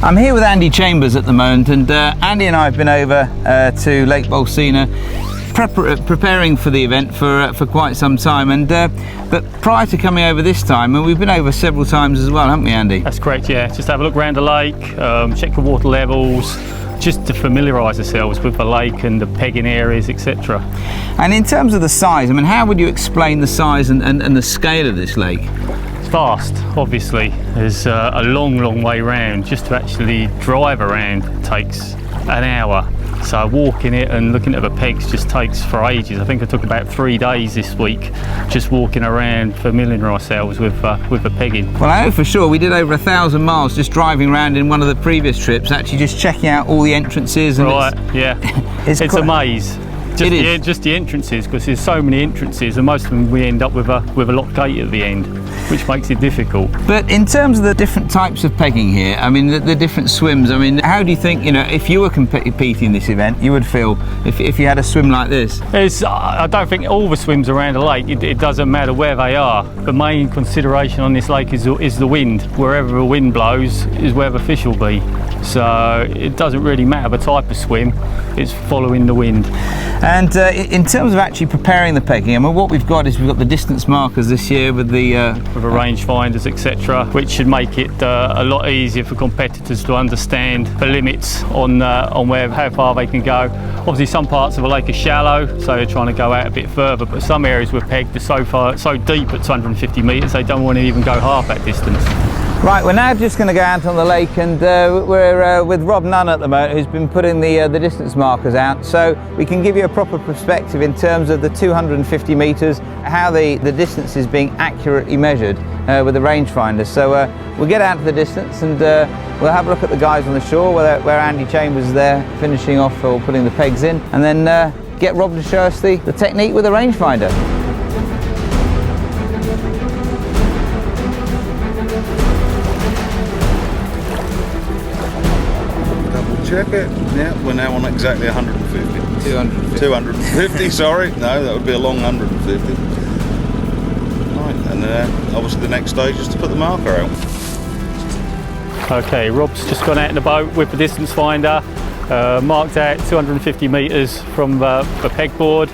I'm here with Andy Chambers at the moment, and Andy and I have been over to Lake Bolsena preparing for the event for quite some time, and but prior to coming over this time, and we've been over several times as well, haven't we, Andy? That's correct, yeah. Just have a look around the lake, check the water levels, just to familiarise ourselves with the lake and the pegging areas, etc. And in terms of the size, I mean, how would you explain the size and the scale of this lake? It's vast, obviously. There's a long way round. Just to actually drive around takes an hour. So walking it and looking at the pegs just takes for ages. I think I took about 3 days this week just walking around, familiarising ourselves with the pegging. Well, I know for sure we did over 1,000 miles just driving around in one of the previous trips, actually just checking out all the entrances. And right, yeah. It's a maze. Just the entrances, because there's so many entrances, and most of them we end up with a locked gate at the end, which makes it difficult. But in terms of the different types of pegging here, I mean, the different swims, I mean, how do you think, you know, if you were competing this event, you would feel if you had a swim like this? I don't think all the swims around the lake, it doesn't matter where they are. The main consideration on this lake is the wind. Wherever the wind blows is where the fish will be. So it doesn't really matter the type of swim, it's following the wind. And in terms of actually preparing the pegging, I mean, what we've got is we've got the distance markers this year with the range finders, etc., which should make it a lot easier for competitors to understand the limits on how far they can go. Obviously, some parts of the lake are shallow, so they're trying to go out a bit further. But some areas we're pegged are so deep at 250 metres, they don't want to even go half that distance. Right, we're now just going to go out on the lake, and we're with Rob Nunn at the moment, who's been putting the distance markers out, so we can give you a proper perspective in terms of the 250 metres, how the distance is being accurately measured with the rangefinder. So we'll get out to the distance, and we'll have a look at the guys on the shore where Andy Chambers is there finishing off or putting the pegs in, and then get Rob to show us the technique with the rangefinder. Check it. Yeah, we're now on exactly 150. 250, sorry. No, that would be a long 150. Right, and obviously the next stage is to put the marker out. Okay, Rob's just gone out in the boat with the distance finder, marked out 250 metres from the pegboard,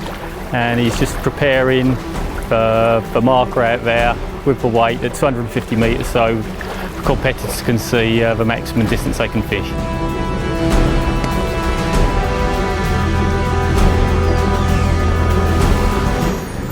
and he's just preparing the marker out there with the weight at 250 metres, so competitors can see the maximum distance they can fish.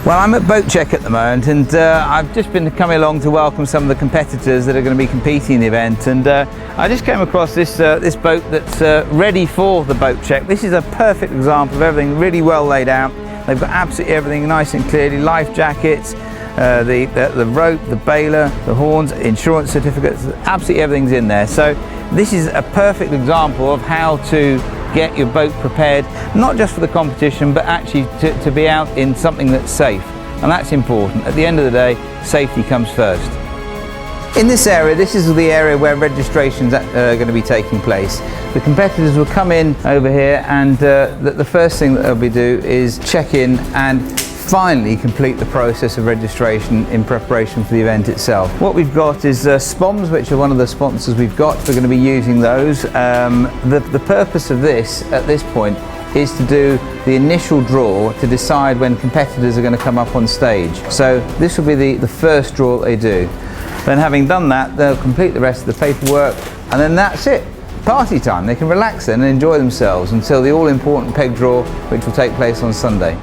Well, I'm at boat check at the moment, and I've just been coming along to welcome some of the competitors that are going to be competing in the event, and I just came across this boat that's ready for the boat check. This is a perfect example of everything really well laid out. They've got absolutely everything nice and clearly, life jackets, the rope, the bailer, the horns, insurance certificates, absolutely everything's in there. So this is a perfect example of how to get your boat prepared, not just for the competition, but actually to be out in something that's safe. And that's important. At the end of the day, safety comes first. In this area, this is the area where registrations are going to be taking place. The competitors will come in over here, and the first thing that they'll do is check in and finally complete the process of registration in preparation for the event itself. What we've got is SPOMs, which are one of the sponsors we've got. We're going to be using those. The purpose of this at this point is to do the initial draw to decide when competitors are going to come up on stage. So this will be the first draw that they do. Then having done that, they'll complete the rest of the paperwork, and then that's it. Party time. They can relax then and enjoy themselves until the all-important peg draw, which will take place on Sunday.